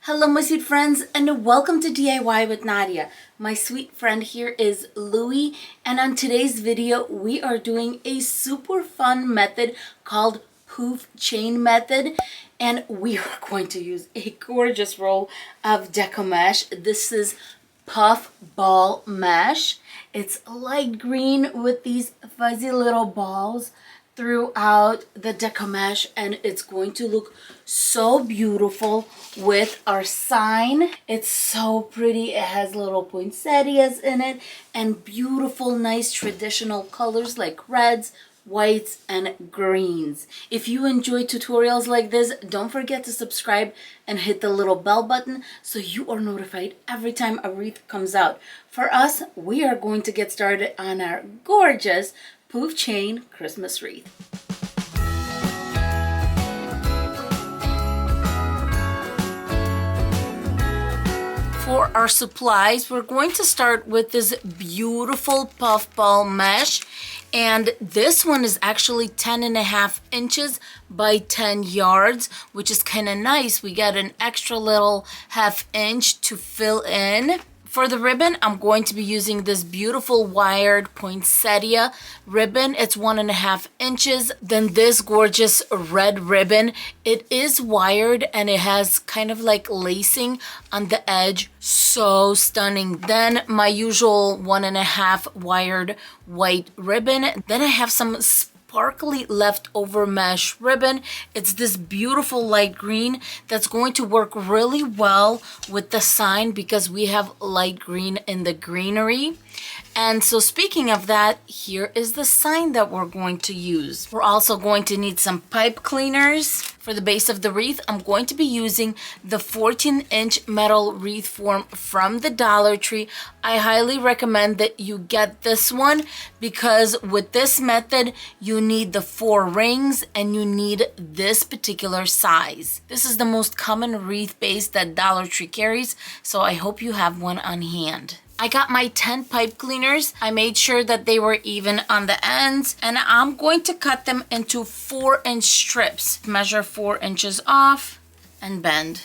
Hello my sweet friends and welcome to DIY with Nadia. My sweet friend here is Louie, and on today's video we are doing a super fun method called Poof Chain method, and we are going to use a gorgeous roll of Deco mesh. This is puff ball mesh. It's light green with these fuzzy little balls throughout the Deco mesh, and it's going to look so beautiful with our sign. It's so pretty. It has little poinsettias in it and beautiful nice traditional colors like reds, whites, and greens. If you enjoy tutorials like this, don't forget to subscribe and hit the little bell button so you are notified every time a wreath comes out. For us, we are going to get started on our gorgeous Poof Chain Christmas wreath. For our supplies, we're going to start with this beautiful puff ball mesh, and this one is actually 10.5 inches by 10 yards, which is kind of nice. We got an extra little ½ inch to fill in. For the ribbon, I'm going to be using this beautiful wired poinsettia ribbon. It's 1.5 inches. Then this gorgeous red ribbon. It is wired and it has kind of like lacing on the edge. So stunning. Then my usual 1.5 wired white ribbon. Then I have some sparkly leftover mesh ribbon. It's this beautiful light green that's going to work really well with the sign because we have light green in the greenery. And so speaking of that, here is the sign that we're going to use. We're also going to need some pipe cleaners. For the base of the wreath, I'm going to be using the 14-inch metal wreath form from the Dollar Tree. I highly recommend that you get this one because with this method, you need the 4 rings and you need this particular size. This is the most common wreath base that Dollar Tree carries, so I hope you have one on hand. I got my 10 pipe cleaners. I made sure that they were even on the ends, and I'm going to cut them into 4-inch strips. Measure 4 inches off and bend.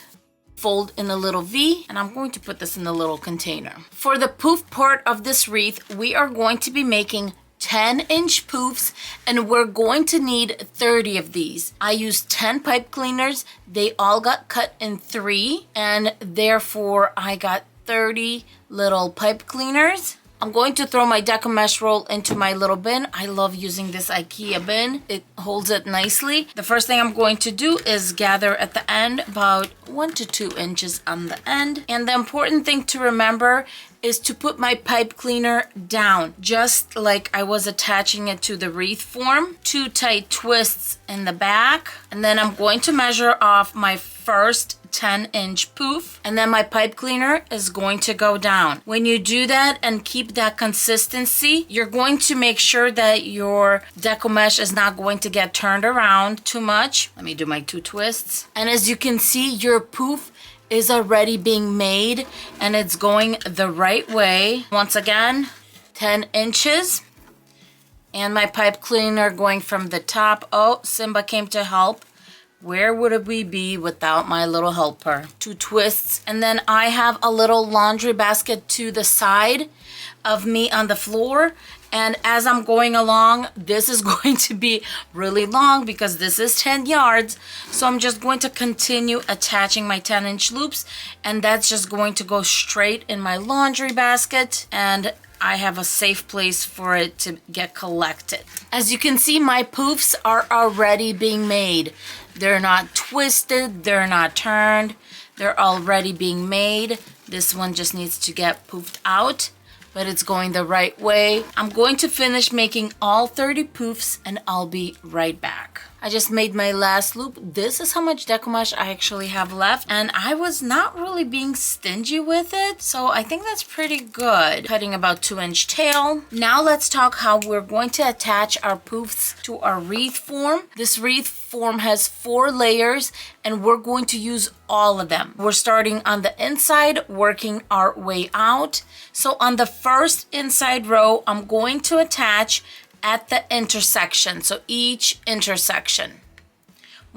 Fold in a little V, and I'm going to put this in a little container. For the poof part of this wreath, we are going to be making 10-inch poofs, and we're going to need 30 of these. I used 10 pipe cleaners. They all got cut in 3, and therefore I got 30 little pipe cleaners. I'm going to throw my Deco mesh roll into my little bin. I love using this IKEA bin. It holds it nicely. The first thing I'm going to do is gather at the end about 1 to 2 inches on the end. And the important thing to remember is to put my pipe cleaner down, just like I was attaching it to the wreath form. 2 tight twists in the back. And then I'm going to measure off my first 10-inch poof, and then my pipe cleaner is going to go down. When you do that and keep that consistency, you're going to make sure that your Deco mesh is not going to get turned around too much. Let me do my 2 twists. And as you can see, your poof is already being made and it's going the right way. Once again, 10 inches. And my pipe cleaner going from the top. Oh, Simba came to help. Where would we be without my little helper? 2 twists. And then I have a little laundry basket to the side of me on the floor. And as I'm going along, this is going to be really long because this is 10 yards. So I'm just going to continue attaching my 10-inch loops. And that's just going to go straight in my laundry basket. And I have a safe place for it to get collected. As you can see, my poofs are already being made. They're not twisted, they're not turned, they're already being made. This one just needs to get poofed out, but it's going the right way. I'm going to finish making all 30 poofs and I'll be right back. I just made my last loop. This is how much Deco mesh I actually have left, and I was not really being stingy with it, so I think that's pretty good. Cutting about 2-inch tail. Now let's talk how we're going to attach our poofs to our wreath form. This wreath form has 4 layers and we're going to use all of them. We're starting on the inside, working our way out. So on the first inside row, I'm going to attach at the intersection, so each intersection.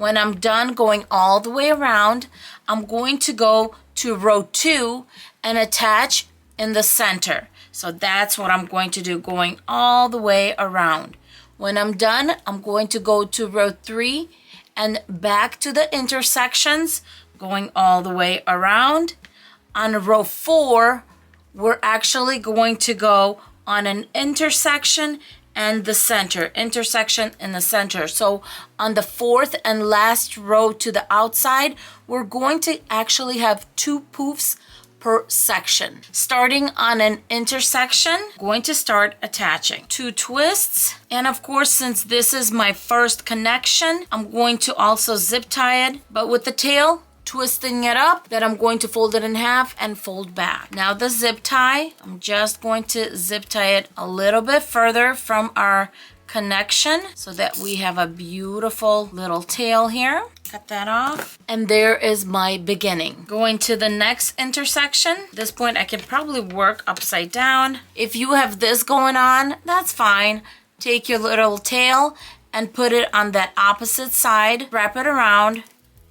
When I'm done going all the way around, I'm going to go to row 2 and attach in the center. So that's what I'm going to do, going all the way around. When I'm done, I'm going to go to row 3 and back to the intersections, going all the way around. On row 4, we're actually going to go on an intersection and the center, intersection in the center. So on the 4th and last row to the outside, we're going to actually have 2 poofs per section. Starting on an intersection, going to start attaching 2 twists. And of course, since this is my first connection, I'm going to also zip tie it, but with the tail, twisting it up, then I'm going to fold it in half and fold back. Now the zip tie, I'm just going to zip tie it a little bit further from our connection so that we have a beautiful little tail here. Cut that off. And there is my beginning. Going to the next intersection. At this point, I can probably work upside down. If you have this going on, that's fine. Take your little tail and put it on that opposite side, wrap it around,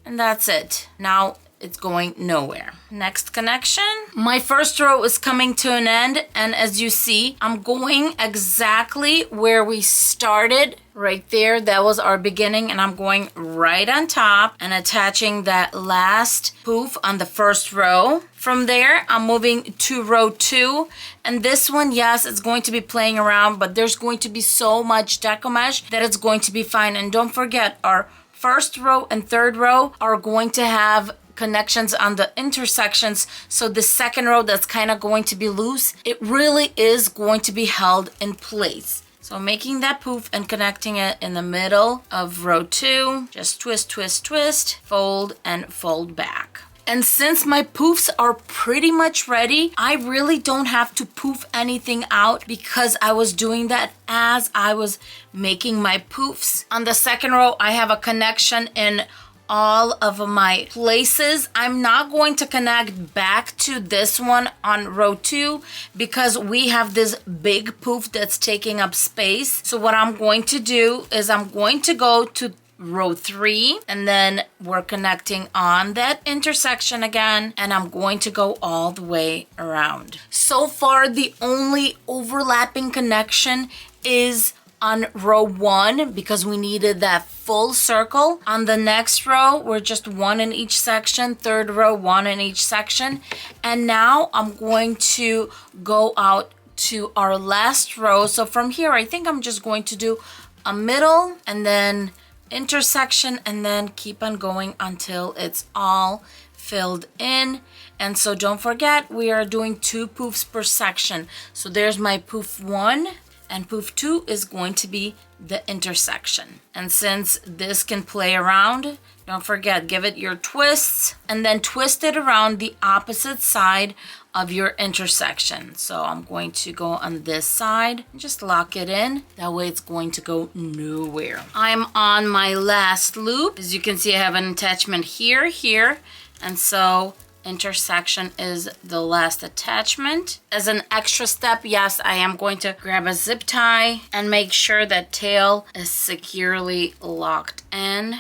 and that's it. Now it's going nowhere. Next connection. My first row is coming to an end, and as you see, I'm going exactly where we started. Right there, that was our beginning, and I'm going right on top and attaching that last poof on the first row. From there, I'm moving to row 2, and this one, yes, it's going to be playing around, but there's going to be so much deco mesh that it's going to be fine. And don't forget, our first row and third row are going to have connections on the intersections. So the second row that's kind of going to be loose, it really is going to be held in place. So making that poof and connecting it in the middle of row 2, just twist, twist, twist, fold and fold back. And since my poofs are pretty much ready, I really don't have to poof anything out because I was doing that as I was making my poofs. On the second row, I have a connection in all of my places. I'm not going to connect back to this one on row 2 because we have this big poof that's taking up space. So what I'm going to do is I'm going to go to row 3 and then we're connecting on that intersection again, and I'm going to go all the way around. So far, the only overlapping connection is on row 1 because we needed that full circle. On the next row, we're just 1 in each section. Third row, 1 in each section. And now I'm going to go out to our last row. So from here, I think I'm just going to do a middle and then intersection and then keep on going until it's all filled in. And so don't forget, we are doing 2 poofs per section. So there's my poof 1. And poof 2 is going to be the intersection. And since this can play around, don't forget, give it your twists and then twist it around the opposite side of your intersection. So I'm going to go on this side and just lock it in. That way it's going to go nowhere. I'm on my last loop. As you can see, I have an attachment here, here. And so intersection is the last attachment. As an extra step, yes, I am going to grab a zip tie and make sure that tail is securely locked in.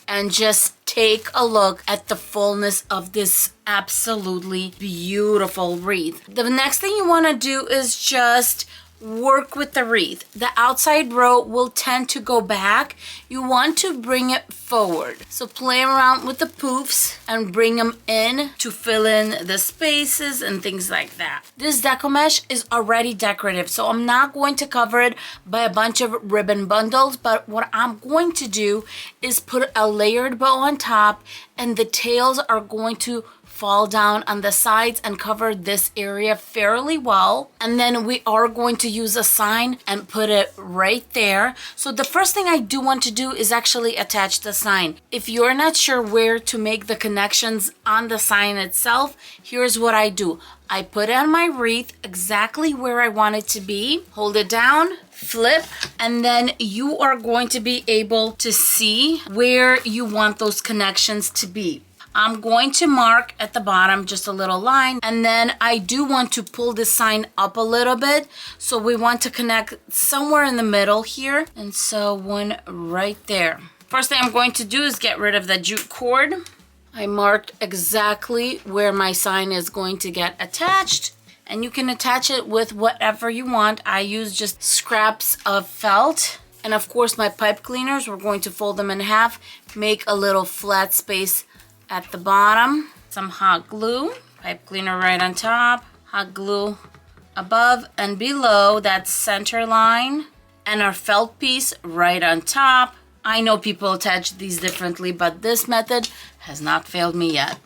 And just take a look at the fullness of this absolutely beautiful wreath. The next thing you want to do is just work with the wreath. The outside row will tend to go back. You want to bring it forward. So play around with the poofs and bring them in to fill in the spaces and things like that. This deco mesh is already decorative, so I'm not going to cover it by a bunch of ribbon bundles, but what I'm going to do is put a layered bow on top, and the tails are going to fall down on the sides and cover this area fairly well. And then we are going to use a sign and put it right there. So the first thing I do want to do is actually attach the sign. If you're not sure where to make the connections on the sign itself, here's what I do. I put on my wreath exactly where I want it to be, hold it down, flip, and then you are going to be able to see where you want those connections to be. I'm going to mark at the bottom just a little line, and then I do want to pull this sign up a little bit. So we want to connect somewhere in the middle here, and so one right there. First thing I'm going to do is get rid of the jute cord. I marked exactly where my sign is going to get attached, and you can attach it with whatever you want. I use just scraps of felt. And of course my pipe cleaners, we're going to fold them in half, make a little flat space at the bottom. Some hot glue, pipe cleaner right on top, hot glue above and below that center line, and our felt piece right on top. I know people attach these differently, but this method has not failed me yet.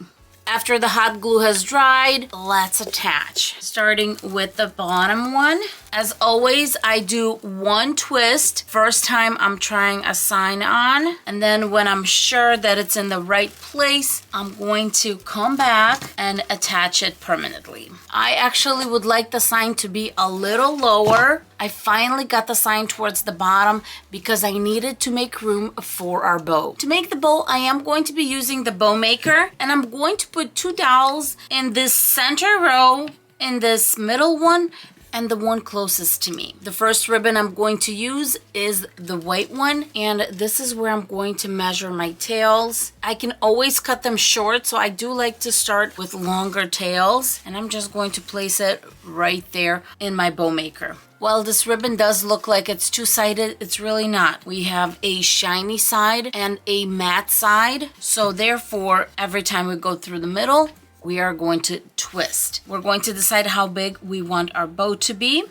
After the hot glue has dried, let's attach. Starting with the bottom one. As always, I do one twist. First time I'm trying a sign on, and then when I'm sure that it's in the right place, I'm going to come back and attach it permanently. I actually would like the sign to be a little lower. I finally got the sign towards the bottom because I needed to make room for our bow. To make the bow, I am going to be using the bow maker, and I'm going to put 2 dowels in this center row, in this middle one, and the one closest to me. The first ribbon I'm going to use is the white one, and this is where I'm going to measure my tails. I can always cut them short, so I do like to start with longer tails, and I'm just going to place it right there in my bow maker. Well, this ribbon does look like it's two-sided. It's really not. We have a shiny side and a matte side, so therefore every time we go through the middle, we are going to twist. We're going to decide how big we want our bow to be.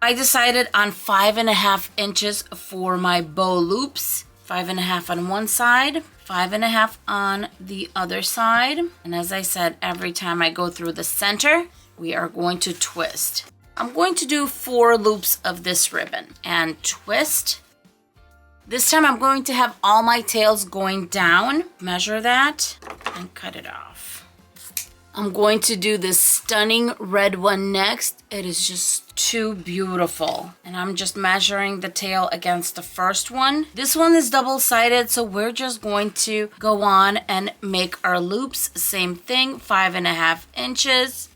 I decided on 5.5 inches for my bow loops. 5.5 on one side, 5.5 on the other side. And as I said, every time I go through the center, we are going to twist. I'm going to do 4 loops of this ribbon and twist. This time I'm going to have all my tails going down. Measure that and cut it off. I'm going to do this stunning red one next. It is just too beautiful. And I'm just measuring the tail against the first one. This one is double-sided, so we're just going to go on and make our loops. Same thing, 5.5 inches.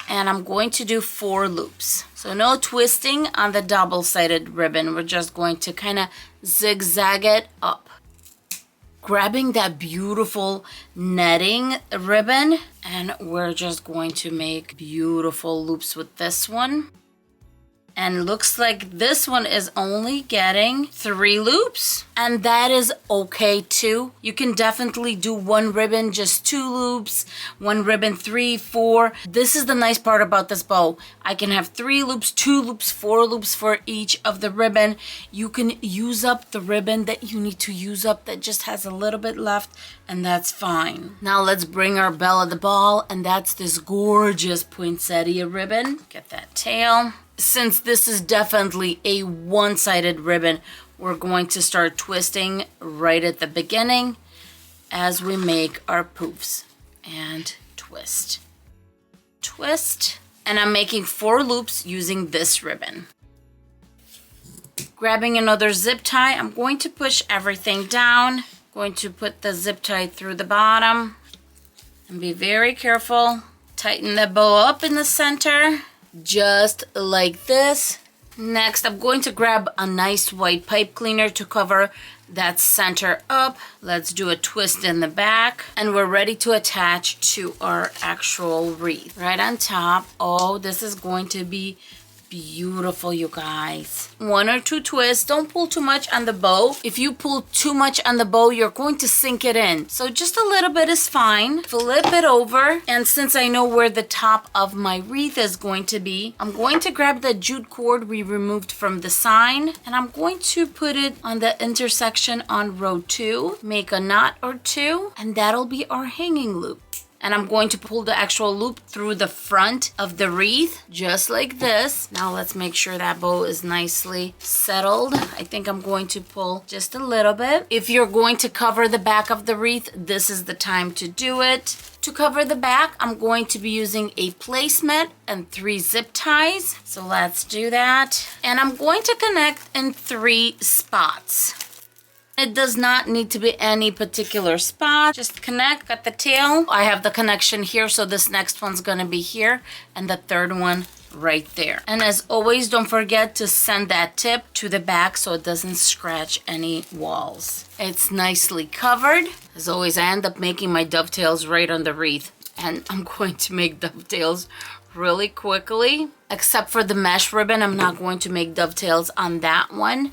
And I'm going to do 4 loops. So no twisting on the double-sided ribbon. We're just going to kind of zigzag it up. Grabbing that beautiful netting ribbon, and we're just going to make beautiful loops with this one. And looks like this one is only getting 3 loops, and that is okay too. You can definitely do one ribbon, just 2 loops, one ribbon, 3, 4. This is the nice part about this bow. I can have 3 loops, 2 loops, 4 loops for each of the ribbon. You can use up the ribbon that you need to use up that just has a little bit left, and that's fine. Now let's bring our belle of the ball, and that's this gorgeous poinsettia ribbon. Get that tail. Since this is definitely a one-sided ribbon, we're going to start twisting right at the beginning as we make our poofs. And twist, twist. And I'm making 4 loops using this ribbon. Grabbing another zip tie, I'm going to push everything down. Going to put the zip tie through the bottom. And be very careful. Tighten the bow up in the center. Just like this. Next, I'm going to grab a nice white pipe cleaner to cover that center up. Let's do a twist in the back, and we're ready to attach to our actual wreath. Right on top. Oh, this is going to be beautiful, you guys. 1 or 2 twists. Don't pull too much on the bow. If you pull too much on the bow, you're going to sink it in. So just a little bit is fine. Flip it over. And since I know where the top of my wreath is going to be, I'm going to grab the jute cord we removed from the sign, and I'm going to put it on the intersection on row 2. Make a knot or 2, and that'll be our hanging loop. And I'm going to pull the actual loop through the front of the wreath, just like this. Now let's make sure that bow is nicely settled. I think I'm going to pull just a little bit. If you're going to cover the back of the wreath, this is the time to do it. To cover the back, I'm going to be using a placemat and 3 zip ties. So let's do that. And I'm going to connect in 3 spots. It does not need to be any particular spot. Just connect, got the tail. I have the connection here, so this next one's gonna be here, and the third one right there. And as always, don't forget to send that tip to the back so it doesn't scratch any walls. It's nicely covered. As always, I end up making my dovetails right on the wreath. And I'm going to make dovetails really quickly. Except for the mesh ribbon, I'm not going to make dovetails on that one.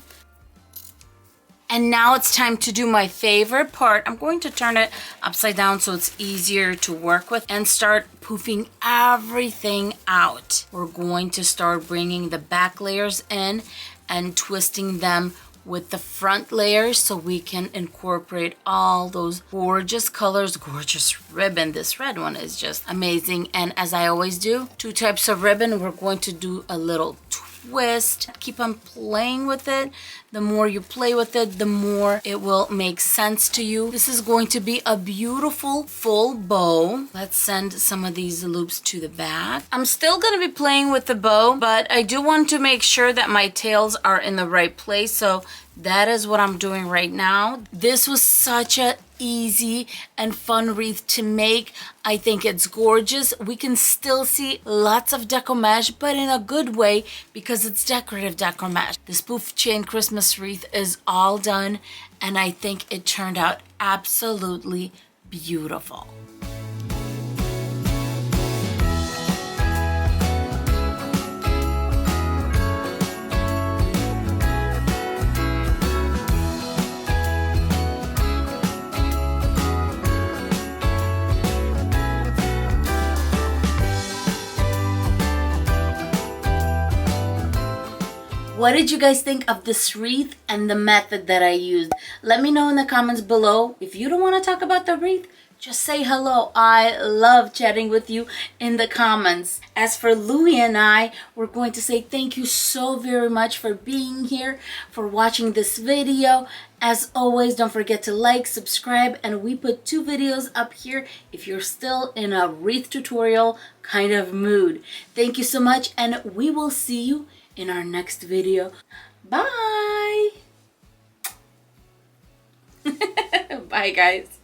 And now it's time to do my favorite part. I'm going to turn it upside down so it's easier to work with and start poofing everything out. We're going to start bringing the back layers in and twisting them with the front layers so we can incorporate all those gorgeous colors, gorgeous ribbon. This red one is just amazing. And as I always do, 2 types of ribbon. We're going to do a little twist. Keep on playing with it. The more you play with it, the more it will make sense to you. This is going to be a beautiful full bow. Let's send some of these loops to the back. I'm still going to be playing with the bow, but I do want to make sure that my tails are in the right place. So that is what I'm doing right now. This was such a easy and fun wreath to make. I think it's gorgeous. We can still see lots of deco mesh, but in a good way because it's decorative deco mesh. This Poof Chain Christmas wreath is all done, and I think it turned out absolutely beautiful. What did you guys think of this wreath and the method that I used? Let me know in the comments below. If you don't want to talk about the wreath, just say hello. I love chatting with you in the comments. As for Louie and I, we're going to say thank you so very much for being here, for watching this video. As always, don't forget to like, subscribe, and we put 2 videos up here if you're still in a wreath tutorial kind of mood. Thank you so much, and we will see you in our next video. Bye. Bye, guys.